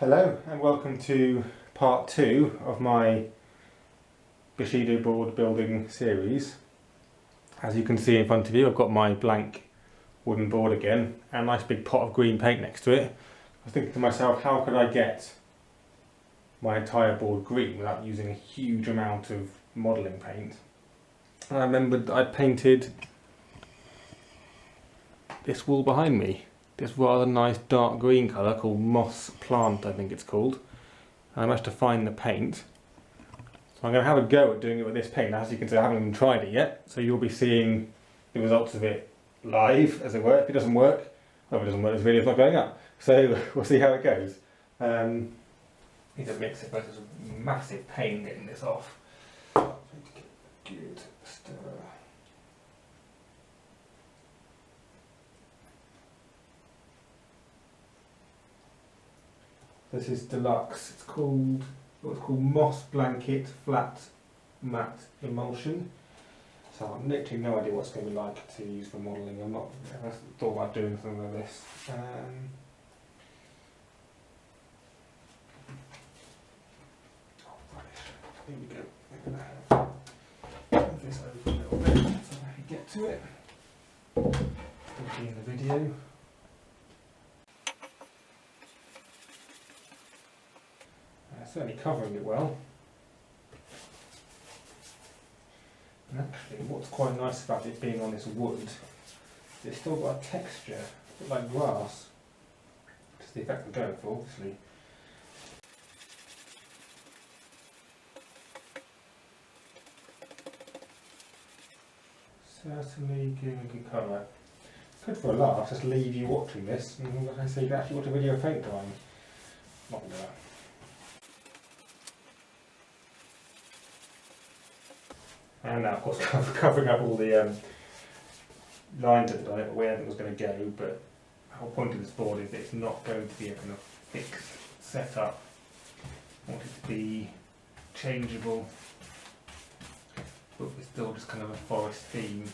Hello and welcome to part 2 of my Bushido board building series. As you can see in front of you, I've got my blank wooden board again and a nice big pot of green paint next to it. I was thinking to myself, how could I get my entire board green without using a huge amount of modelling paint? And I remembered that I painted this wall behind me. This rather nice dark green colour called Moss Plant, I think it's called. And I managed to find the paint. So I'm going to have a go at doing it with this paint. As you can see, I haven't even tried it yet, so you'll be seeing the results of it live, as it were. If it doesn't work, well, if it doesn't work, this video's not going up. So we'll see how it goes. Need to mix it, but it's a massive pain getting this off. Good stir. This is deluxe. It's called Moss Blanket Flat Matte Emulsion. So I've literally no idea what it's going to be like to use for modelling. I've not ever thought about doing something like this. Here we go. Move this over a little bit so I can get to it. Still in the video. Certainly covering it well. And actually, what's quite nice about it being on this wood, it's still got a texture, a bit like grass. That's the effect I'm going for, obviously. Certainly giving a good colour. Good for a laugh, just leave you watching this, and I say you can actually watch a video of paint drying. Not gonna do that. And now, of course, covering up all the lines at the bottom where it was going to go, but the whole point of this board is that it's not going to be a kind of fixed setup. I want it to be changeable, but with still just kind of a forest theme.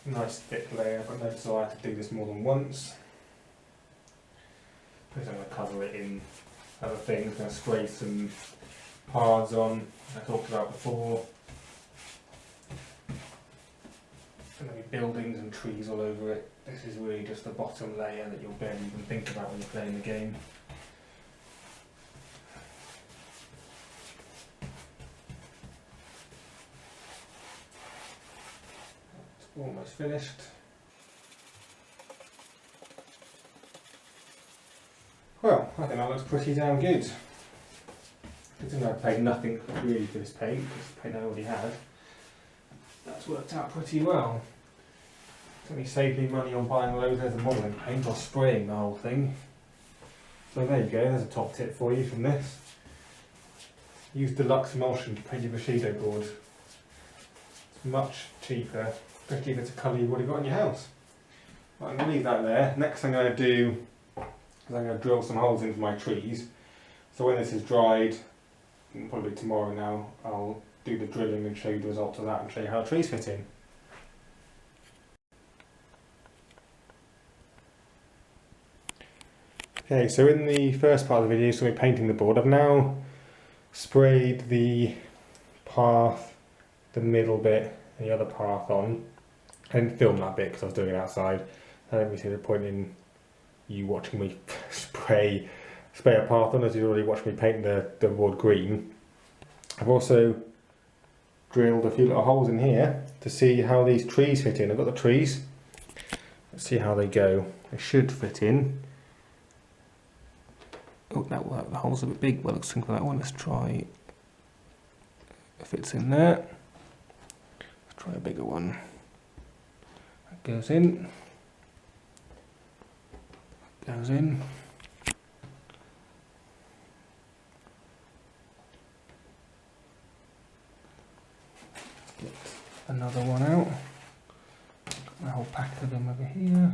Nice thick layer, I've got no desire to do this more than once. Because I'm going to cover it in other things. I'm going to spray some pads on, I talked about before. There's going to be buildings and trees all over it. This is really just the bottom layer that you'll barely even think about when you're playing the game. It's almost finished. Well, I think that looks pretty damn good. Good to know I paid nothing really for this paint, because the paint I already had. That's worked out pretty well. It's only saved me money on buying loads of modelling paint or spraying the whole thing. So there you go, there's a top tip for you from this. Use deluxe emulsion to paint your Bushido board. It's much cheaper, especially if it's a colour you've already got in your house. Right, I'm going to leave that there. Next thing I'm going to do, I'm going to drill some holes into my trees. So when this is dried, probably tomorrow now, I'll do the drilling and show you the results of that and show you how the trees fit in. Okay, so in the first part of the video, so we're painting the board. I've now sprayed the path, the middle bit and the other path on. I didn't film that bit because I was doing it outside. I don't really see the point in you watching me spray a path on, as you already watched me paint the board green. I've also drilled a few little holes in here to see how these trees fit in. I've got the trees. Let's see how they go. They should fit in. Oh, that worked. The hole's a bit big. Well, let's think for that one. Let's try if it's in there. Let's try a bigger one. That goes in. Goes in. Get another one out. Got a whole pack of them over here.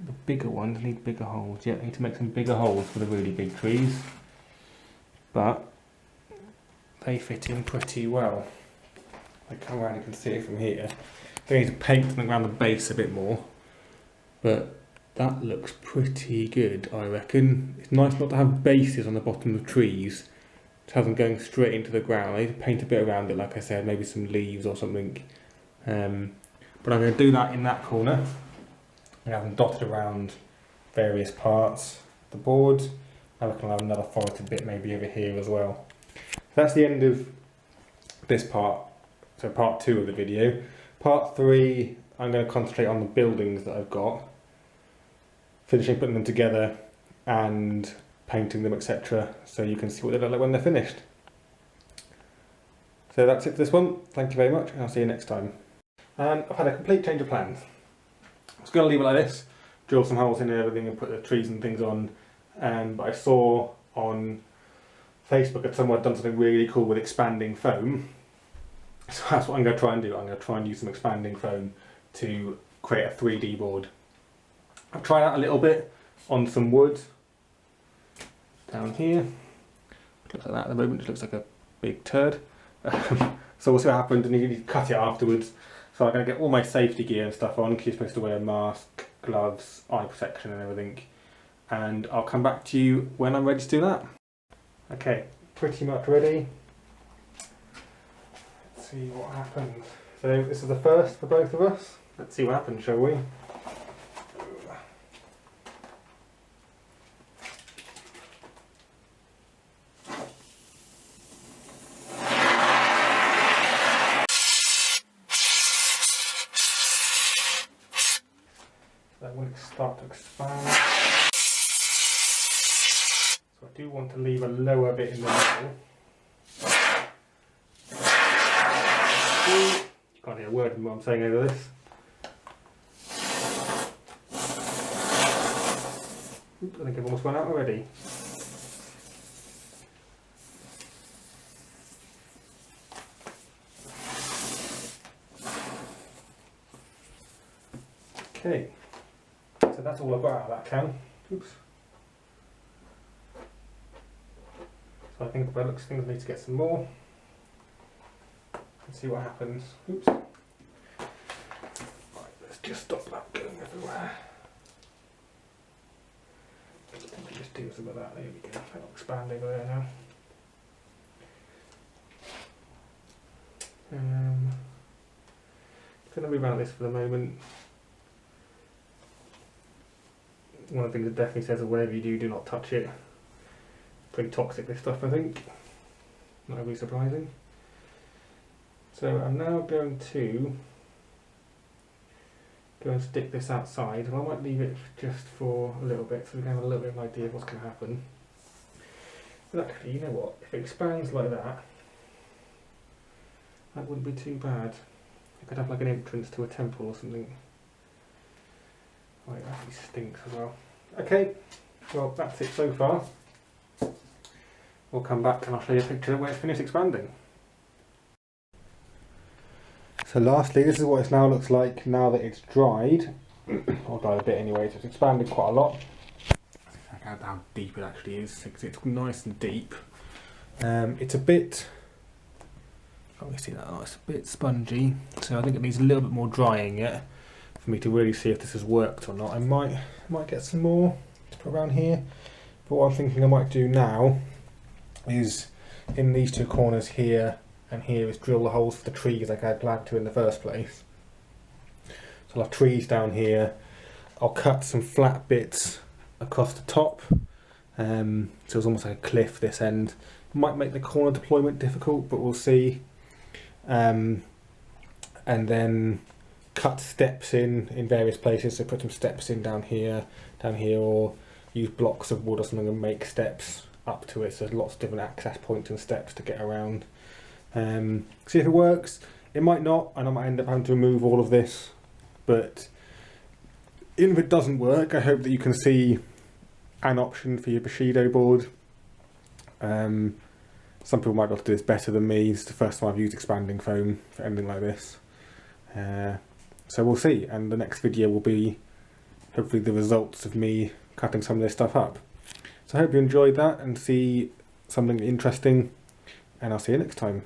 The bigger ones need bigger holes. Yeah, I need to make some bigger holes for the really big trees. But they fit in pretty well. I come around, you can see it from here. I need to paint something around the base a bit more, but that looks pretty good, I reckon. It's nice not to have bases on the bottom of trees, to have them going straight into the ground. I need to paint a bit around it, like I said, maybe some leaves or something. But I'm going to do that in that corner, and have them dotted around various parts of the board. I reckon I'll have another forested bit maybe over here as well. That's the end of this part, so part 2 of the video. Part 3, I'm going to concentrate on the buildings that I've got, finishing putting them together and painting them, etc. So you can see what they look like when they're finished. So that's it for this one. Thank you very much, and I'll see you next time. And I've had a complete change of plans. I was going to leave it like this, drill some holes in and everything and put the trees and things on, but I saw on Facebook that someone had done something really cool with expanding foam. So that's what I'm going to try and do. I'm going to try and use some expanding foam to create a 3D board. I've tried out a little bit on some wood down here. It looks like that at the moment, it looks like a big turd. So we'll see what happens, and you need to cut it afterwards. So I'm going to get all my safety gear and stuff on, because you're supposed to wear a mask, gloves, eye protection and everything. And I'll come back to you when I'm ready to do that. Okay, pretty much ready. Let's see what happens. So this is the first for both of us. Let's see what happens, shall we? That will start to expand. So I do want to leave a lower bit in the middle. You can't hear a word of what I'm saying over this. Oops, I think I've almost gone out already. Okay. So that's all I've got out of that can. Oops. So I think by the looks of things I need to get some more. And see what happens. Oops. Right, let's just stop that going everywhere. Let me just do some of that. There we go. That'll expand over there now. Going to move out of this for the moment. One of the things it definitely says is whatever you do, do not touch it. Pretty toxic, this stuff, I think. Not overly surprising. So I'm now going to go and stick this outside, and I might leave it just for a little bit so we can have a little bit of an idea of what's going to happen. But actually, you know what? If it expands like that, that wouldn't be too bad. I could have like an entrance to a temple or something. Right, that actually stinks as well. Okay, well that's it so far. We'll come back and I'll show you a picture of where it's finished expanding. So lastly, this is what it now looks like now that it's dried. Or dried a bit anyway, so it's expanded quite a lot. Check out how deep it actually is, because it's nice and deep. It's a bit, can't we see that? Oh, it's a bit spongy, so I think it needs a little bit more drying yet for me to really see if this has worked or not. I might get some more to put around here, but what I'm thinking I might do now is in these two corners here and here is drill the holes for the trees like I had planned to in the first place. So I'll have trees down here. I'll cut some flat bits across the top, so it's almost like a cliff this end. Might make the corner deployment difficult, but we'll see. And then cut steps in various places, so put some steps in down here, or use blocks of wood or something and make steps up to it, so there's lots of different access points and steps to get around. See if it works. It might not, and I might end up having to remove all of this, but even if it doesn't work, I hope that you can see an option for your Bushido board. Some people might be able to do this better than me. It's the first time I've used expanding foam for anything like this. So we'll see, and the next video will be hopefully the results of me cutting some of this stuff up. So I hope you enjoyed that and see something interesting, and I'll see you next time.